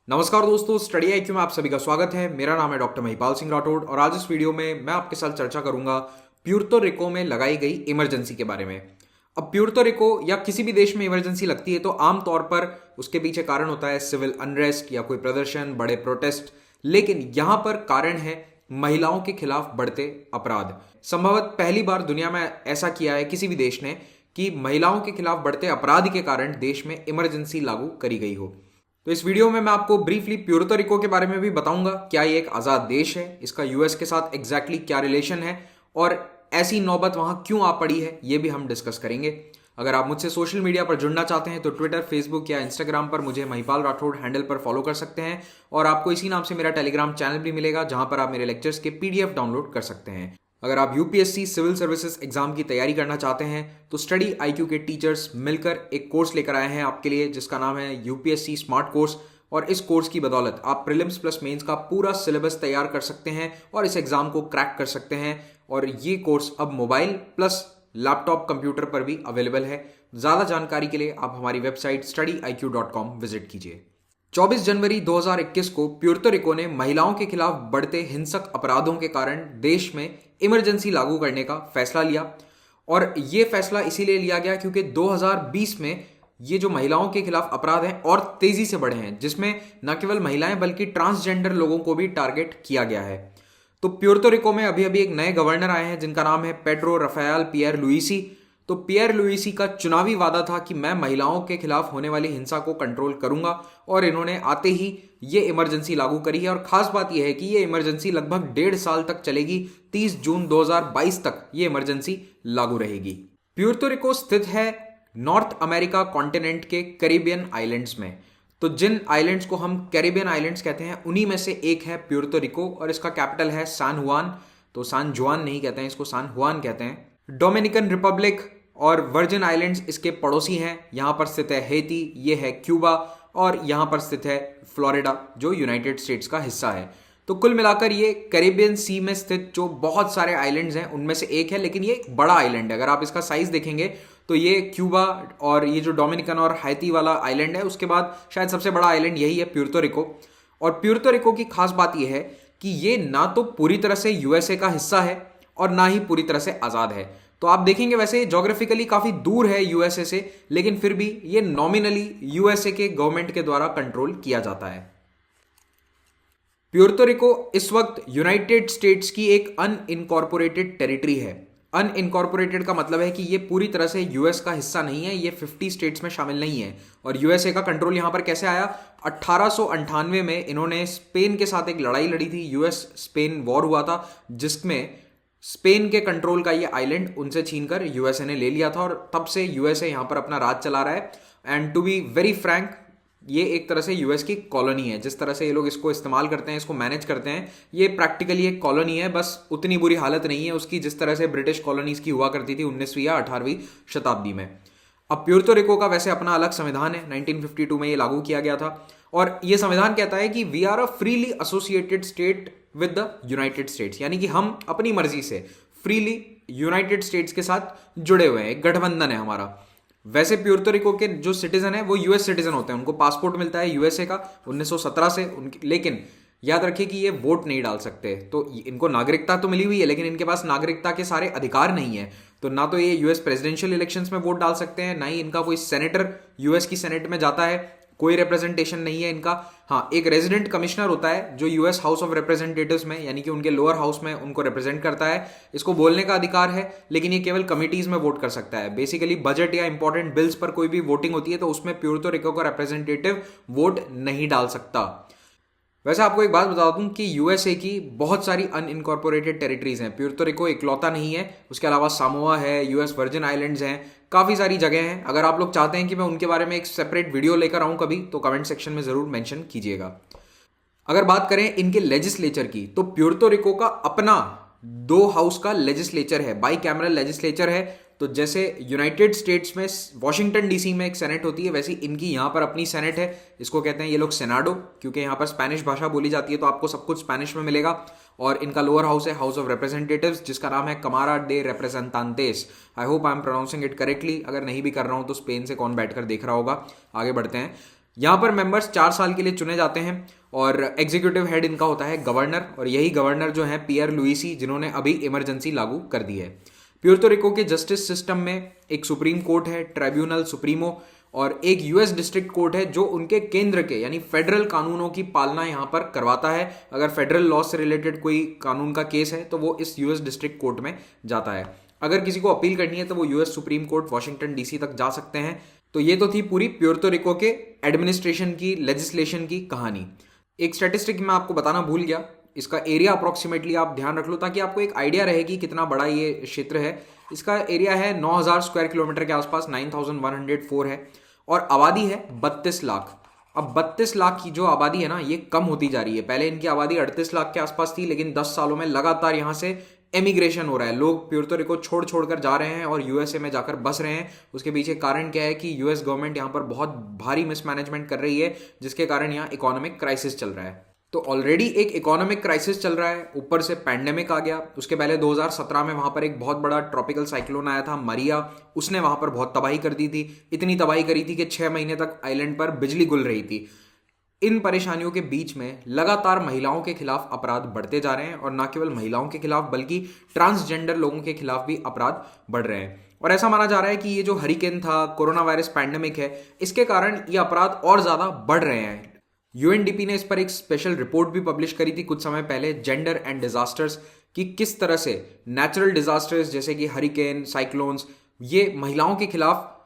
नमस्कार दोस्तों, study IQ में आप सभी का स्वागत है। मेरा नाम है डॉक्टर महिपाल सिंह राठौड़ और आज इस वीडियो में मैं आपके साथ चर्चा करूंगा प्यूर्तो रिको में लगाई गई इमरजेंसी के बारे में। अब प्यूर्तो रिको या किसी भी देश में इमरजेंसी लगती है तो आमतौर पर उसके पीछे कारण होता है सिविल अनरेस्ट या कोई प्रदर्शन, बड़े प्रोटेस्ट। लेकिन यहां पर कारण है महिलाओं के खिलाफ बढ़ते अपराध। संभवतः पहली बार दुनिया में ऐसा किया है किसी भी देश ने कि महिलाओं के खिलाफ बढ़ते अपराध के कारण देश में इमरजेंसी लागू करी गई हो। तो इस वीडियो में मैं आपको ब्रीफली प्यूर्तो रिको के बारे में भी बताऊंगा। क्या ये एक आज़ाद देश है, इसका यूएस के साथ एग्जैक्टली क्या रिलेशन है और ऐसी नौबत वहां क्यों आ पड़ी है, ये भी हम डिस्कस करेंगे। अगर आप मुझसे सोशल मीडिया पर जुड़ना चाहते हैं तो ट्विटर, फेसबुक या इंस्टाग्राम पर मुझे महिपाल राठौड़ हैंडल पर फॉलो कर सकते हैं और आपको इसी नाम से मेरा टेलीग्राम चैनल भी मिलेगा जहां पर आप मेरे लेक्चर्स के पीडीएफ डाउनलोड कर सकते हैं। अगर आप यूपीएससी सिविल सर्विसेज एग्जाम की तैयारी करना चाहते हैं तो स्टडी आईक्यू के टीचर्स मिलकर एक कोर्स लेकर आए हैं आपके लिए जिसका नाम है यूपीएससी स्मार्ट कोर्स। और इस कोर्स की बदौलत आप प्रीलिम्स प्लस मेंस का पूरा सिलेबस तैयार कर सकते हैं और इस एग्जाम को क्रैक कर सकते हैं। और ये कोर्स अब मोबाइल प्लस लैपटॉप कंप्यूटर पर भी अवेलेबल है। ज़्यादा जानकारी के लिए आप हमारी वेबसाइट studiiq.com विजिट कीजिए। 24 जनवरी 2021 को प्यूर्तो रिको ने महिलाओं के खिलाफ बढ़ते हिंसक अपराधों के कारण देश में इमरजेंसी लागू करने का फैसला लिया। और ये फैसला इसीलिए लिया गया क्योंकि 2020 में ये जो महिलाओं के खिलाफ अपराध हैं और तेजी से बढ़े हैं, जिसमें न केवल महिलाएं बल्कि ट्रांसजेंडर लोगों को भी टारगेट किया गया है। तो प्यूर्तो रिको में अभी अभी एक नए गवर्नर आए हैं जिनका नाम है पेड्रो रफाएल पियरलुइसी। तो पियरलुइसी का चुनावी वादा था कि मैं महिलाओं के खिलाफ होने वाली हिंसा को कंट्रोल करूंगा और इन्होंने आते ही ये इमरजेंसी लागू करी है। और खास बात यह है कि ये इमरजेंसी लगभग 1.5 साल तक चलेगी। 30 जून 2022 तक ये इमरजेंसी लागू रहेगी। प्यूर्तो रिको स्थित है नॉर्थ अमेरिका कॉन्टिनेंट के कैरिबियन आइलैंड्स में। तो जिन आइलैंड्स को हम कैरिबियन आइलैंड्स कहते हैं उन्हीं में से एक है प्यूर्तो रिको और इसका कैपिटल है सान हुआन। तो सान जुआन नहीं कहते हैं, इसको सान हुआन कहते हैं। डोमिनिकन रिपब्लिक और वर्जिन आइलैंड्स इसके पड़ोसी हैं। यहां पर स्थित है हेती, ये है क्यूबा और यहां पर स्थित है फ्लोरिडा जो यूनाइटेड स्टेट्स का हिस्सा है। तो कुल मिलाकर ये कैरिबियन सी में स्थित जो बहुत सारे आइलैंड्स हैं उनमें से एक है, लेकिन ये एक बड़ा आइलैंड है। अगर आप इसका साइज देखेंगे तो ये क्यूबा और ये जो डोमिनिकन और हैती वाला आइलैंड है उसके बाद शायद सबसे बड़ा आइलैंड यही है प्यूर्तो रिको। और प्यूर्तो रिको की खास बात यह है कि ये ना तो पूरी तरह से यूएसए का हिस्सा है और ना ही पूरी तरह से आज़ाद है। तो आप देखेंगे वैसे ज्योग्राफिकली काफ़ी दूर है यूएसए से, लेकिन फिर भी ये नॉमिनली यूएसए के गवर्नमेंट के द्वारा कंट्रोल किया जाता है। प्यूर्तो रिको इस वक्त यूनाइटेड स्टेट्स की एक अनइनकॉर्पोरेटेड टेरिटरी है। अनइनकॉर्पोरेटेड का मतलब है कि ये पूरी तरह से यूएस का हिस्सा नहीं है, ये 50 स्टेट्स में शामिल नहीं है। और यूएसए का कंट्रोल यहां पर कैसे आया? 1898 में इन्होंने स्पेन के साथ एक लड़ाई लड़ी थी, यूएस स्पेन वॉर हुआ था जिसमें स्पेन के कंट्रोल का ये आइलैंड उनसे छीनकर यूएसए ने ले लिया था और तब से यूएसए यहां पर अपना राज चला रहा है। And to be very frank, ये एक तरह से यूएस की कॉलोनी है। जिस तरह से ये लोग इसको इस्तेमाल करते हैं, इसको मैनेज करते हैं, ये प्रैक्टिकली एक कॉलोनी है। बस उतनी बुरी हालत नहीं है उसकी जिस तरह से ब्रिटिश कॉलोनीज की हुआ करती थी 19वीं या 18वीं शताब्दी में। अब प्यूर्तो रिको का वैसे अपना अलग संविधान है, 1952 में ये लागू किया गया था और ये संविधान कहता है कि we are a freely associated state with the United States, यानी कि हम अपनी मर्जी से फ्रीली यूनाइटेड स्टेट्स के साथ जुड़े हुए हैं, एक गठबंधन है हमारा। वैसे प्यूर्तो रिको के जो सिटीजन है वो यूएस सिटीजन होते हैं, उनको पासपोर्ट मिलता है यूएसए का 1917 से लेकिन याद रखिए कि ये वोट नहीं डाल सकते। तो इनको नागरिकता तो मिली हुई है लेकिन इनके पास नागरिकता के सारे अधिकार नहीं है। तो ना तो ये यूएस प्रेसिडेंशियल इलेक्शंस में वोट डाल सकते हैं, ना ही इनका कोई सेनेटर यूएस की सेनेट में जाता है, कोई रिप्रेजेंटेशन नहीं है इनका। हाँ, एक रेजिडेंट कमिश्नर होता है जो यूएस हाउस ऑफ रिप्रेजेंटेटिव्स में यानी कि उनके लोअर हाउस में उनको रिप्रेजेंट करता है। इसको बोलने का अधिकार है लेकिन ये केवल कमिटीज में वोट कर सकता है। बेसिकली बजट या इंपॉर्टेंट बिल्स पर कोई भी वोटिंग होती है तो उसमें प्यूर्तो रिको का रिप्रेजेंटेटिव वोट नहीं डाल सकता। वैसे आपको एक बात बता दूं कि यूएसए की बहुत सारी अनइनकॉर्पोरेटेड टेरिटरीज हैं, प्यूर्तो रिको इकलौता नहीं है। उसके अलावा सामोआ है, यूएस वर्जिन आइलैंड्स हैं, काफ़ी सारी जगह हैं। अगर आप लोग चाहते हैं कि मैं उनके बारे में एक सेपरेट वीडियो लेकर आऊं कभी तो कमेंट सेक्शन में ज़रूर मेंशन कीजिएगा। अगर बात करें इनके लेजिस्लेचर की तो प्यूर्तो रिको का अपना 2 हाउस का लेजिस्लेचर है, बाई कैमरल लेजिस्लेचर है। तो जैसे यूनाइटेड स्टेट्स में वॉशिंगटन डीसी में एक सेनेट होती है वैसे इनकी यहाँ पर अपनी सेनेट है। इसको कहते हैं ये लोग सेनाडो, क्योंकि यहाँ पर स्पेनिश भाषा बोली जाती है तो आपको सब कुछ स्पेनिश में मिलेगा। और इनका लोअर हाउस है हाउस ऑफ रिप्रेजेंटेटिव्स जिसका नाम है Camara de Representantes. I hope I am pronouncing it correctly, अगर नहीं भी कर रहा हूँ तो स्पेन से कौन बैठकर देख रहा होगा। आगे बढ़ते हैं। यहाँ पर मेंबर्स 4 साल के लिए चुने जाते हैं और एग्जीक्यूटिव हेड इनका होता है गवर्नर, और यही गवर्नर जो है पियर लुइसी, जिन्होंने अभी इमरजेंसी लागू कर दी है। प्यूर्तो रिको के जस्टिस सिस्टम में एक सुप्रीम कोर्ट है, ट्राइब्यूनल सुप्रीमो, और एक यूएस डिस्ट्रिक्ट कोर्ट है जो उनके केंद्र के यानी फेडरल कानूनों की पालना यहाँ पर करवाता है। अगर फेडरल लॉ से रिलेटेड कोई कानून का केस है तो वो इस यूएस डिस्ट्रिक्ट कोर्ट में जाता है। अगर किसी को अपील करनी है तो वो US supreme court Washington DC तक जा सकते हैं। तो ये तो थी पूरी प्यूर्तो रिको के एडमिनिस्ट्रेशन की, लेजिस्लेशन की कहानी। एक स्टैटिस्टिक मैं आपको बताना भूल गया, इसका एरिया अप्रोक्सीमेटली आप ध्यान रख लो ताकि आपको एक आइडिया रहे कि कितना बड़ा ये क्षेत्र है। इसका एरिया है 9000 स्क्वायर किलोमीटर के आसपास, 9104 है, और आबादी है 32 लाख। अब 32 लाख की जो आबादी है ना, ये कम होती जा रही है। पहले इनकी आबादी 38 लाख के आसपास थी, लेकिन 10 सालों में लगातार यहाँ से एमिग्रेशन हो रहा है। लोग प्यूर्तो रिको छोड़ छोड़ कर जा रहे हैं और यूएसए में जाकर बस रहे हैं। उसके पीछे कारण क्या है कि यूएस गवर्नमेंट यहाँ पर बहुत भारी मिसमैनेजमेंट कर रही है, जिसके कारण यहाँ इकोनॉमिक क्राइसिस चल रहा है। तो ऑलरेडी एक इकोनॉमिक क्राइसिस चल रहा है, ऊपर से पैंडेमिक आ गया। उसके पहले 2017 में वहां पर एक बहुत बड़ा ट्रॉपिकल साइक्लोन आया था मरिया, उसने वहां पर बहुत तबाही कर दी थी। इतनी तबाही करी थी कि 6 महीने तक आइलैंड पर बिजली गुल रही थी। इन परेशानियों के बीच में लगातार महिलाओं के खिलाफ अपराध बढ़ते जा रहे हैं, और न केवल महिलाओं के खिलाफ बल्कि ट्रांसजेंडर लोगों के खिलाफ भी अपराध बढ़ रहे हैं। और ऐसा माना जा रहा है कि ये जो हरिकेन था, कोरोना वायरस पैंडेमिक है, इसके कारण ये अपराध और ज्यादा बढ़ रहे हैं। यूएनडीपी ने इस पर एक स्पेशल रिपोर्ट भी पब्लिश करी थी कुछ समय पहले, जेंडर एंड डिजास्टर्स, कि किस तरह से नेचुरल डिजास्टर्स जैसे कि हरिकेन, साइक्लोन्स, ये महिलाओं के खिलाफ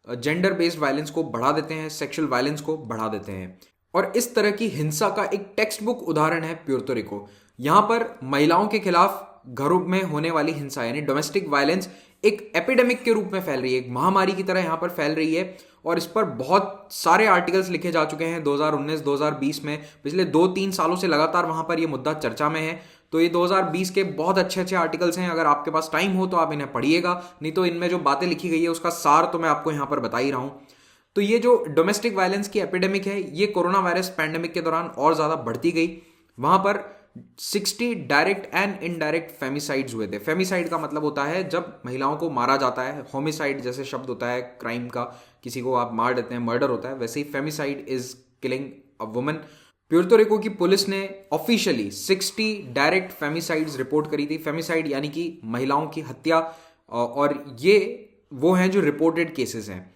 जेंडर बेस्ड वायलेंस को बढ़ा देते हैं, सेक्सुअल वायलेंस को बढ़ा देते हैं। और इस तरह की हिंसा का एक टेक्स्ट बुक उदाहरण है प्यूर्तो रिको। यहां पर महिलाओं के खिलाफ घरों में होने वाली हिंसा यानी डोमेस्टिक वायलेंस एक एपिडेमिक के रूप में फैल रही है, एक महामारी की तरह यहां पर फैल रही है। और इस पर बहुत सारे आर्टिकल्स लिखे जा चुके हैं 2019-2020 में। पिछले 2-3 सालों से लगातार वहां पर यह मुद्दा चर्चा में है। तो ये 2020 के बहुत अच्छे अच्छे आर्टिकल्स हैं। अगर आपके पास टाइम हो तो आप इन्हें पढ़िएगा, नहीं तो इनमें जो बातें लिखी गई है उसका सार तो मैं आपको यहां पर बता ही रहा हूं। तो ये जो डोमेस्टिक वायलेंस की एपिडेमिक है, ये कोरोना वायरस पैंडेमिक के दौरान और ज्यादा बढ़ती गई। वहां पर 60 डायरेक्ट एंड इनडायरेक्ट फेमिसाइड्स हुए थे। फेमिसाइड का मतलब होता है जब महिलाओं को मारा जाता है। होमिसाइड जैसे शब्द होता है क्राइम का, किसी को आप मार देते हैं, मर्डर होता है, वैसे ही femicide is killing a woman. Puerto Rico की पुलिस ने ऑफिशियली 60 डायरेक्ट फेमिसाइड्स रिपोर्ट करी थी। फेमिसाइड यानी कि महिलाओं की हत्या, और ये वो हैं जो रिपोर्टेड केसेस हैं।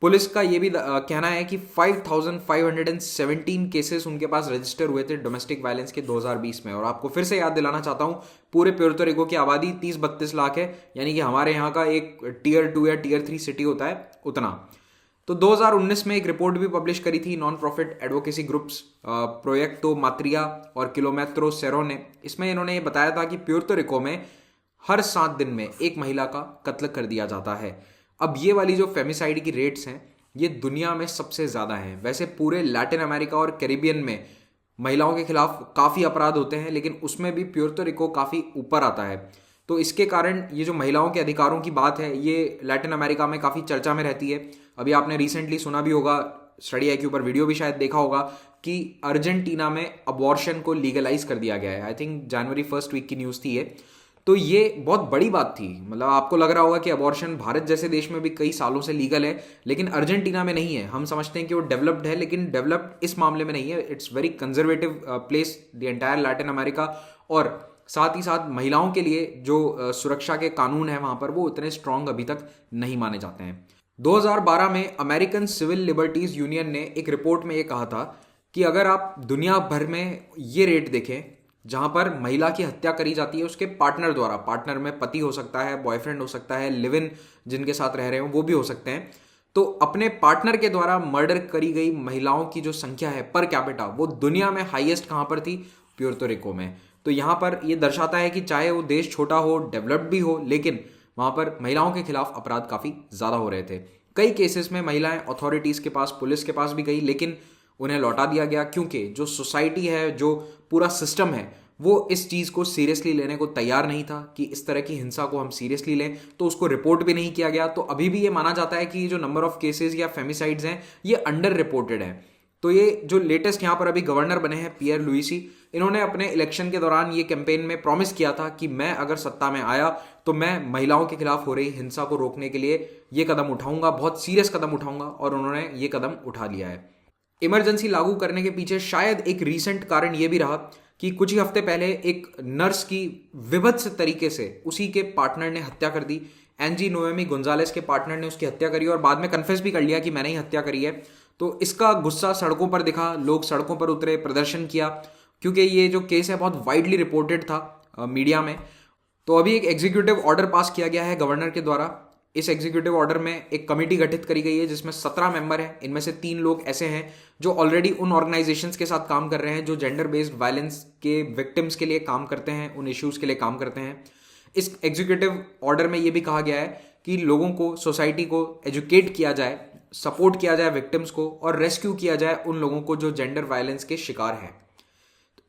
पुलिस का ये भी कहना है कि 5517 केसेस उनके पास रजिस्टर हुए थे डोमेस्टिक वायलेंस के 2020 में। और आपको फिर से याद दिलाना चाहता हूं, पूरे प्यूर्तो रिको की आबादी 30-32 लाख है, यानी कि हमारे यहाँ का एक टियर 2 या टियर 3 सिटी होता है उतना। तो 2019 में एक रिपोर्ट भी पब्लिश करी थी नॉन प्रॉफिट एडवोकेसी ग्रुप्स प्रोजेक्टो मात्रिया और किलोमेट्रो सेरो ने। इसमें इन्होंने ये बताया था कि प्यूर्तो रिको में हर 7 दिन में एक महिला का कत्ल कर दिया जाता है। अब ये वाली जो फेमिसाइड की रेट्स हैं, ये दुनिया में सबसे ज़्यादा हैं। वैसे पूरे लैटिन अमेरिका और कैरिबियन में महिलाओं के खिलाफ काफ़ी अपराध होते हैं, लेकिन उसमें भी प्यूर्तो रिको काफ़ी ऊपर आता है। तो इसके कारण ये जो महिलाओं के अधिकारों की बात है, ये लैटिन अमेरिका में काफ़ी चर्चा में रहती है। अभी आपने रिसेंटली सुना भी होगा, स्टडी आई के ऊपर वीडियो भी शायद देखा होगा, कि अर्जेंटीना में अबॉर्शन को लीगलाइज कर दिया गया है। आई थिंक जनवरी 1 वीक की न्यूज़ थी ये। तो ये बहुत बड़ी बात थी। मतलब आपको लग रहा होगा कि अबॉर्शन भारत जैसे देश में भी कई सालों से लीगल है, लेकिन अर्जेंटीना में नहीं है। हम समझते हैं कि वो डेवलप्ड है, लेकिन डेवलप्ड इस मामले में नहीं है। It's very conservative place the entire Latin America. और साथ ही साथ महिलाओं के लिए जो सुरक्षा के कानून है वहां पर, वो उतने स्ट्रांग अभी तक नहीं माने जाते हैं। 2012 में अमेरिकन सिविल लिबर्टीज यूनियन ने एक रिपोर्ट में ये कहा था कि अगर आप दुनिया भर में ये रेट देखें जहां पर महिला की हत्या करी जाती है उसके पार्टनर द्वारा, पार्टनर में पति हो सकता है, बॉयफ्रेंड हो सकता है, लिव इन जिनके साथ रह रहे हो वो भी हो सकते हैं, तो अपने पार्टनर के द्वारा मर्डर करी गई महिलाओं की जो संख्या है पर कैपिटा, वो दुनिया में हाईएस्ट कहां पर थी? प्यूर्तो रिको में। तो यहां पर ये दर्शाता है कि चाहे वो देश छोटा हो, डेवलप्ड भी हो, लेकिन वहां पर महिलाओं के खिलाफ अपराध काफी ज्यादा हो रहे थे। कई केसेस में महिलाएं अथॉरिटीज के पास, पुलिस के पास भी गई, लेकिन उन्हें लौटा दिया गया, क्योंकि जो सोसाइटी है, जो पूरा सिस्टम है, वो इस चीज को सीरियसली लेने को तैयार नहीं था कि इस तरह की हिंसा को हम सीरियसली लें। तो उसको रिपोर्ट भी नहीं किया गया। तो अभी भी ये माना जाता है कि ये जो नंबर ऑफ केसेस या फेमिसाइड्स हैं, ये अंडर रिपोर्टेड है। तो ये जो लेटेस्ट यहाँ पर अभी गवर्नर बने हैं पियर लुइसी, इन्होंने अपने इलेक्शन के दौरान ये कैंपेन में प्रॉमिस किया था कि मैं अगर सत्ता में आया तो मैं महिलाओं के खिलाफ हो रही हिंसा को रोकने के लिए ये कदम उठाऊंगा, बहुत सीरियस कदम उठाऊंगा, और उन्होंने ये कदम उठा लिया है। इमरजेंसी लागू करने के पीछे शायद एक रीसेंट कारण यह भी रहा कि कुछ ही हफ्ते पहले एक नर्स की विभत्स तरीके से उसी के पार्टनर ने हत्या कर दी। एंजी नोएमी गोंजालेस के पार्टनर ने उसकी हत्या करी और बाद में कन्फेस भी कर लिया कि मैंने ही हत्या करी है। तो इसका गुस्सा सड़कों पर दिखा, लोग सड़कों पर उतरे, प्रदर्शन किया, क्योंकि ये जो केस है बहुत वाइडली रिपोर्टेड था मीडिया में। तो अभी एक एग्जीक्यूटिव ऑर्डर पास किया गया है गवर्नर के द्वारा। इस एग्जीक्यूटिव ऑर्डर में एक कमेटी गठित करी गई है जिसमें 17 मेंबर हैं। इनमें से 3 लोग ऐसे हैं जो ऑलरेडी उन ऑर्गेनाइजेशंस के साथ काम कर रहे हैं जो जेंडर बेस्ड वायलेंस के विक्टिम्स के लिए काम करते हैं, उन इश्यूज के लिए काम करते हैं। इस एग्जीक्यूटिव ऑर्डर में यह भी कहा गया है कि लोगों को, सोसाइटी को एजुकेट किया जाए, सपोर्ट किया जाए विक्टिम्स को, और रेस्क्यू किया जाए उन लोगों को जो जेंडर वायलेंस के शिकार हैं।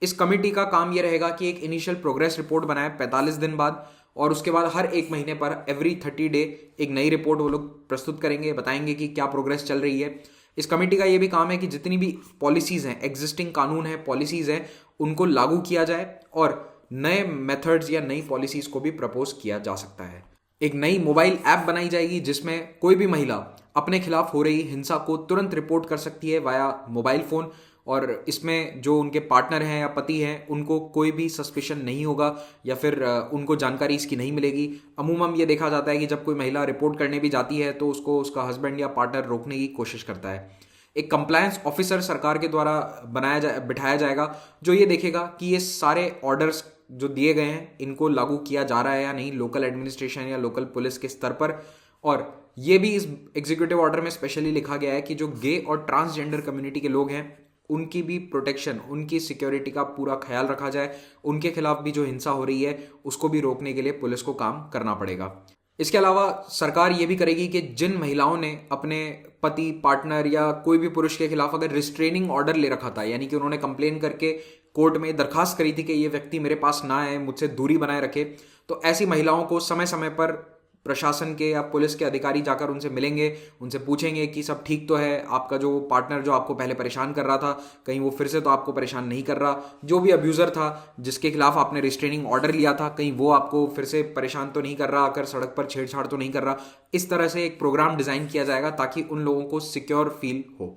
इस कमेटी का काम यह रहेगा कि एक इनिशियल प्रोग्रेस रिपोर्ट बनाए 45 दिन बाद, और उसके बाद हर एक महीने पर एवरी 30 डे एक नई रिपोर्ट वो लोग प्रस्तुत करेंगे, बताएंगे कि क्या प्रोग्रेस चल रही है। इस कमेटी का ये भी काम है कि जितनी भी पॉलिसीज़ हैं, एग्जिस्टिंग कानून है, पॉलिसीज़ हैं, उनको लागू किया जाए और नए मेथड्स या नई पॉलिसीज़ को भी प्रपोज किया जा सकता है। एक नई मोबाइल ऐप बनाई जाएगी जिसमें कोई भी महिला अपने खिलाफ हो रही हिंसा को तुरंत रिपोर्ट कर सकती है वाया मोबाइल फ़ोन, और इसमें जो उनके पार्टनर हैं या पति हैं उनको कोई भी सस्पिशन नहीं होगा या फिर उनको जानकारी इसकी नहीं मिलेगी। अमूमन ये देखा जाता है कि जब कोई महिला रिपोर्ट करने भी जाती है तो उसको उसका हस्बैंड या पार्टनर रोकने की कोशिश करता है। एक कंप्लायंस ऑफिसर सरकार के द्वारा बिठाया जाएगा जो ये देखेगा कि ये सारे ऑर्डर्स जो दिए गए हैं इनको लागू किया जा रहा है या नहीं, लोकल एडमिनिस्ट्रेशन या लोकल पुलिस के स्तर पर। और ये भी इस एग्जीक्यूटिव ऑर्डर में स्पेशली लिखा गया है कि जो गे और ट्रांसजेंडर कम्युनिटी के लोग हैं उनकी भी प्रोटेक्शन, उनकी सिक्योरिटी का पूरा ख्याल रखा जाए। उनके खिलाफ भी जो हिंसा हो रही है उसको भी रोकने के लिए पुलिस को काम करना पड़ेगा। इसके अलावा सरकार ये भी करेगी कि जिन महिलाओं ने अपने पति, पार्टनर या कोई भी पुरुष के खिलाफ अगर रिस्ट्रेनिंग ऑर्डर ले रखा था, यानी कि उन्होंने कंप्लेन करके कोर्ट में दरखास्त करी थी कि ये व्यक्ति मेरे पास ना आए, मुझसे दूरी बनाए रखे, तो ऐसी महिलाओं को समय समय पर प्रशासन के या पुलिस के अधिकारी जाकर उनसे मिलेंगे, उनसे पूछेंगे कि सब ठीक तो है, आपका जो पार्टनर जो आपको पहले परेशान कर रहा था कहीं वो फिर से तो आपको परेशान नहीं कर रहा, जो भी अब्यूज़र था जिसके खिलाफ आपने रिस्ट्रेनिंग ऑर्डर लिया था कहीं वो आपको फिर से परेशान तो नहीं कर रहा, आकर सड़क पर छेड़छाड़ तो नहीं कर रहा। इस तरह से एक प्रोग्राम डिज़ाइन किया जाएगा ताकि उन लोगों को सिक्योर फील हो।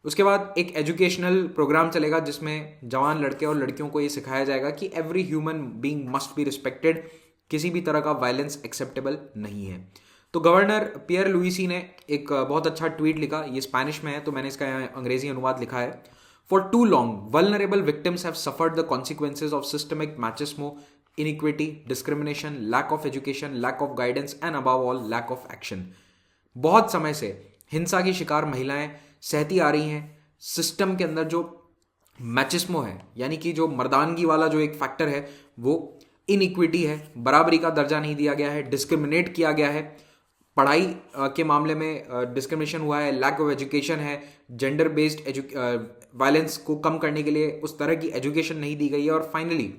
उसके बाद एक एजुकेशनल प्रोग्राम चलेगा जिसमें जवान लड़के और लड़कियों को ये सिखाया जाएगा कि every human being must be respected, किसी भी तरह का वायलेंस एक्सेप्टेबल नहीं है। तो गवर्नर पियर लुइसी ने एक बहुत अच्छा ट्वीट लिखा, ये स्पेनिश में है तो मैंने इसका अंग्रेजी अनुवाद लिखा है। For too long vulnerable victims have suffered the consequences of systemic machismo, inequity, discrimination, lack of education, lack of guidance and above all lack of action. बहुत समय से हिंसा की शिकार महिलाएं सहती आ रही हैं। सिस्टम के अंदर जो मैचिस्मो है, यानी कि जो मर्दानगी वाला जो एक फैक्टर है, वो इनइक्विटी है, बराबरी का दर्जा नहीं दिया गया है, डिस्क्रिमिनेट किया गया है, पढ़ाई के मामले में डिस्क्रिमिनेशन हुआ है, लैक ऑफ एजुकेशन है, जेंडर बेस्ड वायलेंस को कम करने के लिए उस तरह की एजुकेशन नहीं दी गई है, और फाइनली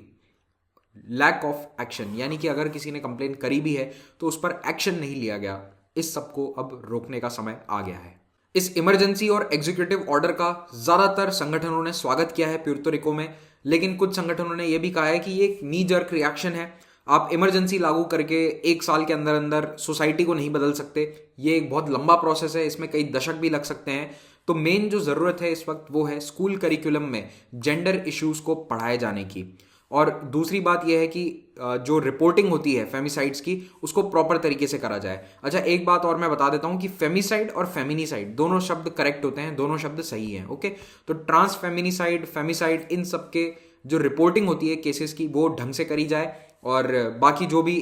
लैक ऑफ एक्शन, यानी कि अगर किसी ने कंप्लेन करी भी है तो उस पर एक्शन नहीं लिया गया। इस सब को अब रोकने का समय आ गया है। इस इमरजेंसी और एग्जीक्यूटिव ऑर्डर का ज़्यादातर संगठनों ने स्वागत किया है प्यूर्तो रिको में, लेकिन कुछ संगठनों ने यह भी कहा है कि ये एक नी जर्क रिएक्शन है। आप इमरजेंसी लागू करके 1 साल के अंदर अंदर सोसाइटी को नहीं बदल सकते, ये एक बहुत लंबा प्रोसेस है, इसमें कई दशक भी लग सकते हैं। तो मेन जो ज़रूरत है इस वक्त वो है स्कूल करिकुलम में जेंडर इश्यूज़ को पढ़ाए जाने की। और दूसरी बात यह है कि जो रिपोर्टिंग होती है फेमिसाइड्स की उसको प्रॉपर तरीके से करा जाए। अच्छा, एक बात और मैं बता देता हूँ कि फेमिसाइड और फेमिनिसाइड दोनों शब्द करेक्ट होते हैं, दोनों शब्द सही हैं। ओके, तो ट्रांस फेमिनिसाइड, फेमिसाइड, इन सब के जो रिपोर्टिंग होती है केसेस की वो ढंग से करी जाए, और बाकी जो भी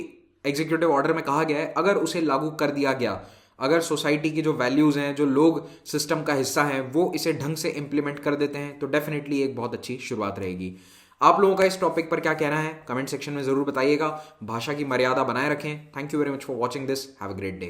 एग्जीक्यूटिव ऑर्डर में कहा गया है अगर उसे लागू कर दिया गया, अगर सोसाइटी की जो वैल्यूज़ हैं, जो लोग सिस्टम का हिस्सा हैं, वो इसे ढंग से इम्प्लीमेंट कर देते हैं तो डेफिनेटली एक बहुत अच्छी शुरुआत रहेगी। आप लोगों का इस टॉपिक पर क्या कहना है कमेंट सेक्शन में ज़रूर बताइएगा। भाषा की मर्यादा बनाए रखें। Thank you very much for watching this. Have a great day.